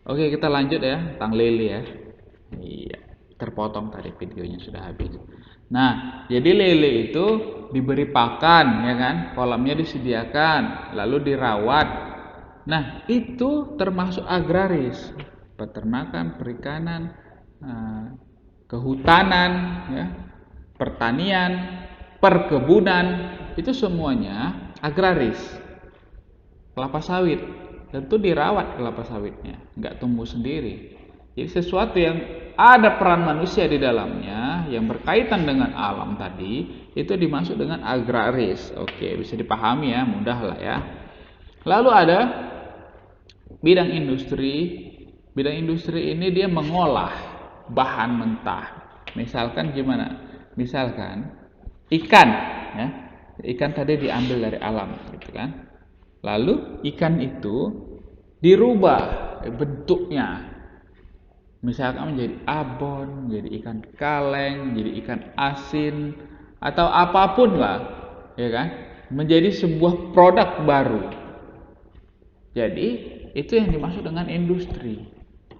Oke, kita lanjut ya tentang lele ya. Iya, terpotong tadi videonya sudah habis. Nah, jadi lele itu diberi pakan ya kan, kolamnya disediakan, lalu dirawat. Nah, itu termasuk agraris, peternakan, perikanan, eh, kehutanan, ya, pertanian, perkebunan, itu semuanya agraris. Kelapa sawit tentu dirawat kelapa sawitnya, nggak tumbuh sendiri. Jadi sesuatu yang ada peran manusia di dalamnya yang berkaitan dengan alam tadi itu dimaksud dengan agraris. Oke, bisa dipahami ya, mudah lah ya. Lalu ada bidang industri. Bidang industri ini dia mengolah bahan mentah. Misalkan gimana? Misalkan ikan, ya. Ikan tadi diambil dari alam, gitu kan? Lalu ikan itu dirubah bentuknya. Misalkan menjadi abon, menjadi ikan kaleng, menjadi ikan asin, atau apapun lah, ya kan? Menjadi sebuah produk baru. Jadi itu yang dimaksud dengan industri.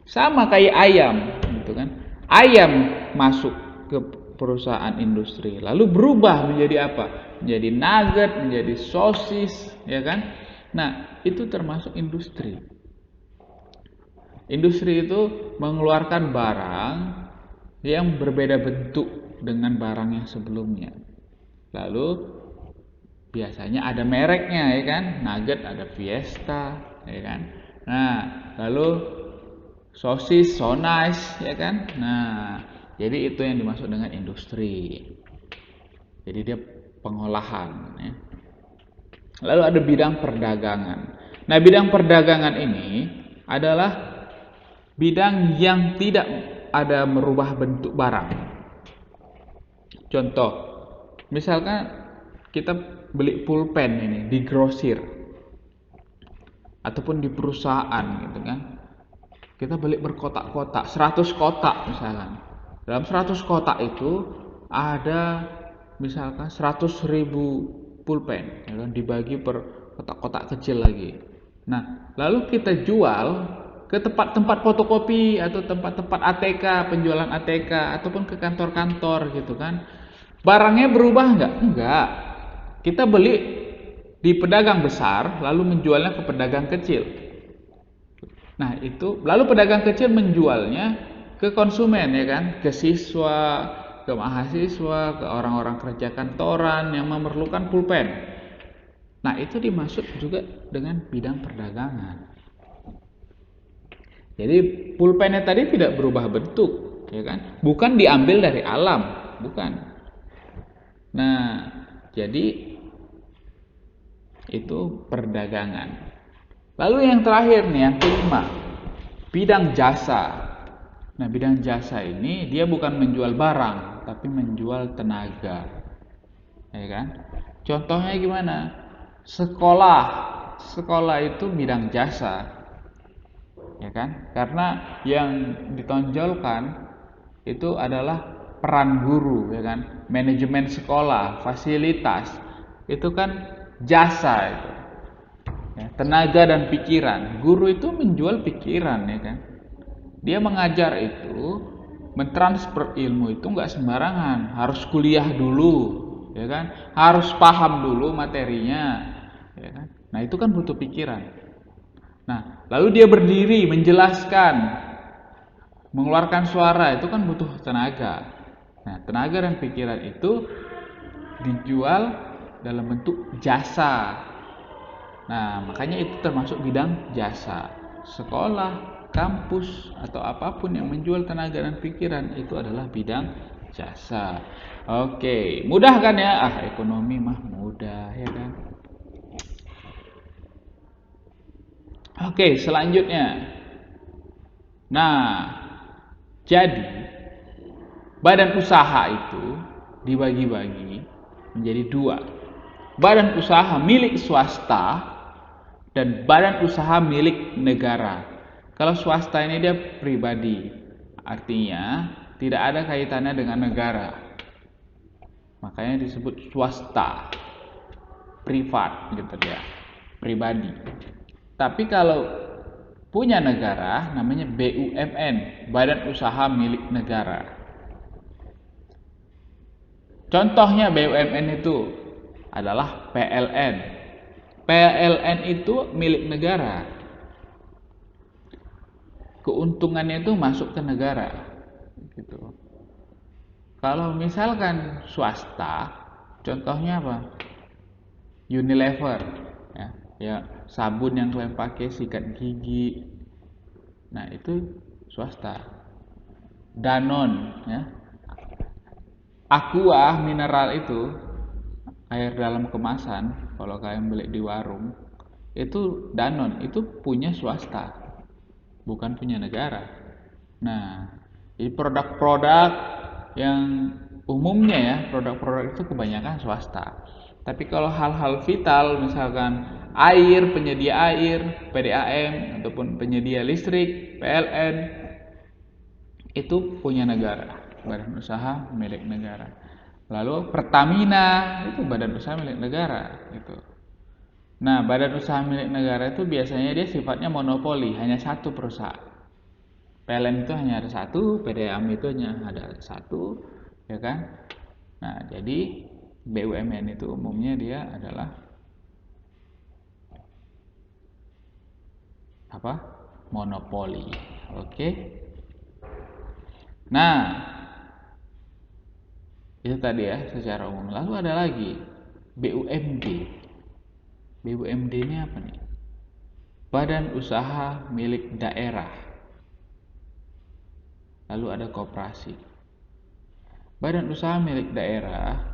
Sama kayak ayam, gitu kan? Ayam masuk ke perusahaan industri, lalu berubah menjadi apa? Menjadi nugget, menjadi sosis, ya kan? Nah, itu termasuk industri. Industri itu mengeluarkan barang yang berbeda bentuk dengan barang yang sebelumnya. Lalu biasanya ada mereknya ya kan, nugget ada Fiesta ya kan. Nah, lalu sosis, so nice ya kan. Nah, jadi itu yang dimaksud dengan industri. Jadi dia pengolahan ya. Lalu ada bidang perdagangan. Nah, bidang perdagangan ini adalah bidang yang tidak ada merubah bentuk barang. Contoh, misalkan kita beli pulpen ini di grosir ataupun di perusahaan gitu kan. Kita beli berkotak-kotak, 100 kotak misalkan. Dalam 100 kotak itu ada misalkan 100.000 pulpen, ya kan, dibagi per kotak-kotak kecil lagi. Nah, lalu kita jual ke tempat-tempat fotokopi atau tempat-tempat ATK, penjualan ATK ataupun ke kantor-kantor gitu kan. Barangnya berubah enggak? Enggak. Kita beli di pedagang besar lalu menjualnya ke pedagang kecil. Nah, itu lalu pedagang kecil menjualnya ke konsumen ya kan, ke siswa, ke mahasiswa, ke orang-orang kerja kantoran yang memerlukan pulpen. Nah, itu dimaksud juga dengan bidang perdagangan. Jadi pulpennya tadi tidak berubah bentuk, ya kan? Bukan diambil dari alam, bukan. Nah, jadi itu perdagangan. Lalu yang terakhir nih, yang kelima, bidang jasa. Nah, bidang jasa ini dia bukan menjual barang, tapi menjual tenaga. Ya kan? Contohnya gimana? Sekolah. Sekolah itu bidang jasa. Ya kan? Karena yang ditonjolkan itu adalah peran guru, ya kan? Manajemen sekolah, fasilitas. Itu kan jasa itu. Ya, tenaga dan pikiran. Guru itu menjual pikiran, ya kan? Dia mengajar itu, mentransfer ilmu itu nggak sembarangan, harus kuliah dulu, ya kan? Harus paham dulu materinya, ya kan? Nah, itu kan butuh pikiran. Nah, lalu dia berdiri menjelaskan, mengeluarkan suara itu kan butuh tenaga. Nah, tenaga dan pikiran itu dijual dalam bentuk jasa. Nah, makanya itu termasuk bidang jasa. Sekolah, kampus, atau apapun yang menjual tenaga dan pikiran itu adalah bidang jasa. Oke, mudah kan ya? Ah, ekonomi mah mudah ya kan? Oke, selanjutnya. Nah, jadi badan usaha itu dibagi-bagi menjadi dua. Badan usaha milik swasta dan badan usaha milik negara. Kalau swasta ini dia pribadi, artinya tidak ada kaitannya dengan negara. Makanya disebut swasta, privat gitu ya, pribadi. Tapi kalau punya negara namanya BUMN, Badan Usaha Milik Negara. Contohnya BUMN itu adalah PLN. PLN itu milik negara. Keuntungannya itu masuk ke negara. Gitu. Kalau misalkan swasta, contohnya apa? Unilever, ya sabun yang kalian pakai, sikat gigi. Nah itu swasta. Danone, ya. Aqua mineral itu air dalam kemasan, kalau kalian beli di warung, itu Danone, itu punya swasta, bukan punya negara. Nah, jadi produk-produk yang umumnya ya, produk-produk itu kebanyakan swasta. Tapi kalau hal-hal vital, misalkan air, penyedia air, PDAM, ataupun penyedia listrik, PLN, itu punya negara, badan usaha milik negara. Lalu Pertamina itu badan usaha milik negara gitu. Nah, badan usaha milik negara itu biasanya dia sifatnya monopoli, hanya satu perusahaan. PLN itu hanya ada satu, PDAM itu hanya ada satu, ya kan? Nah, jadi BUMN itu umumnya dia adalah apa? Monopoli. Oke. Nah, itu tadi ya secara umum. Lalu ada lagi BUMD. BUMD ini apa nih? Badan Usaha Milik Daerah. Lalu ada koperasi. Badan Usaha Milik Daerah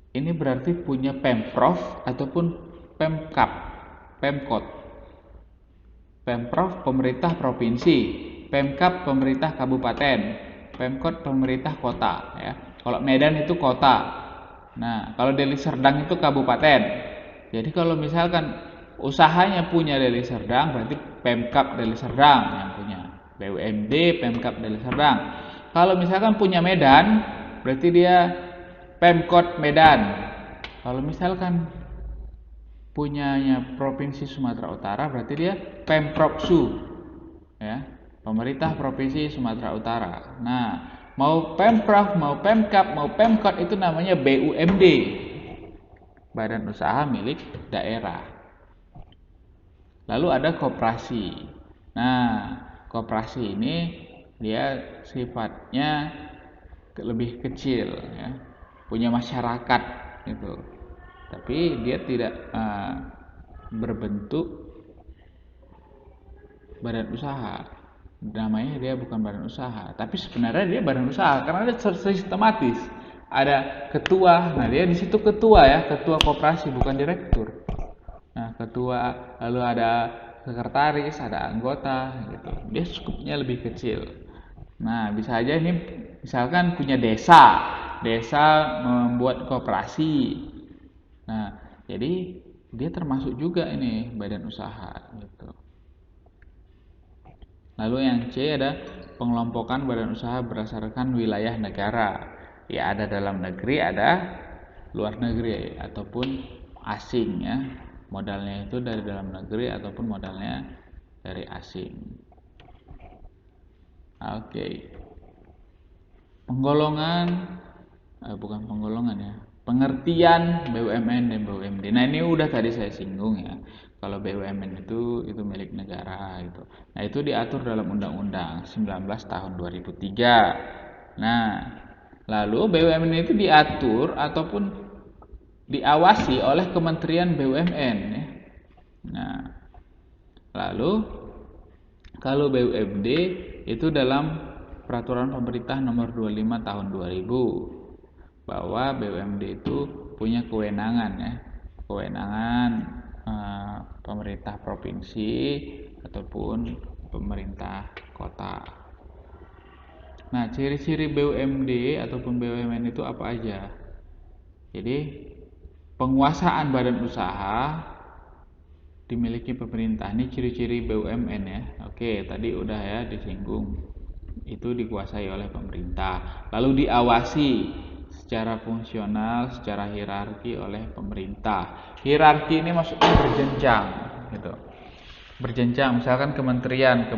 ini berarti punya Pemprov ataupun Pemkap, Pemkot. Pemprov pemerintah provinsi, Pemkap pemerintah kabupaten, Pemkot pemerintah kota ya. Kalau Medan itu kota. Nah, kalau Deli Serdang itu kabupaten. Jadi kalau misalkan usahanya punya Deli Serdang, berarti Pemkap Deli Serdang yang punya. BUMD Pemkap Deli Serdang. Kalau misalkan punya Medan, berarti dia Pemkot Medan. Kalau misalkan punyanya Provinsi Sumatera Utara, berarti dia Pemprovsu, ya, pemerintah Provinsi Sumatera Utara. Nah, mau Pemprov, mau Pemkap, mau Pemkot itu namanya BUMD, Badan Usaha Milik Daerah. Lalu ada koperasi. Nah, koperasi ini dia sifatnya lebih kecil, ya, punya masyarakat gitu. Tapi dia tidak berbentuk badan usaha. Namanya dia bukan badan usaha, tapi sebenarnya dia badan usaha karena dia sistematis. Ada ketua, nah dia di situ ketua ya, ketua koperasi bukan direktur. Nah, ketua, lalu ada sekretaris, ada anggota gitu. Dia skupnya lebih kecil. Nah, bisa aja ini misalkan punya desa membuat koperasi. Nah, jadi dia termasuk juga ini badan usaha gitu. Lalu yang C ada pengelompokan badan usaha berdasarkan wilayah negara. Ya, ada dalam negeri, ada luar negeri ataupun asing ya. Modalnya itu dari dalam negeri ataupun modalnya dari asing. Oke. Penggolongan bukan penggolongan ya. Pengertian BUMN dan BUMD. Nah, ini udah tadi saya singgung ya. Kalau BUMN itu milik negara gitu. Nah, itu diatur dalam Undang-Undang 19 tahun 2003. Nah, lalu BUMN itu diatur ataupun diawasi oleh Kementerian BUMN ya. Nah, lalu kalau BUMD itu dalam Peraturan Pemerintah Nomor 25 Tahun 2000 bahwa BUMD itu punya kewenangan ya, kewenangan pemerintah provinsi ataupun pemerintah kota. Nah, ciri-ciri BUMD ataupun BUMN itu apa aja? Jadi, penguasaan badan usaha dimiliki pemerintah. Ini ciri-ciri BUMN ya. Oke, tadi udah ya disinggung. Itu dikuasai oleh pemerintah. Lalu diawasi secara fungsional, secara hierarki oleh pemerintah. Hierarki ini maksudnya berjenjang gitu. berjenjang, misalkan kementerian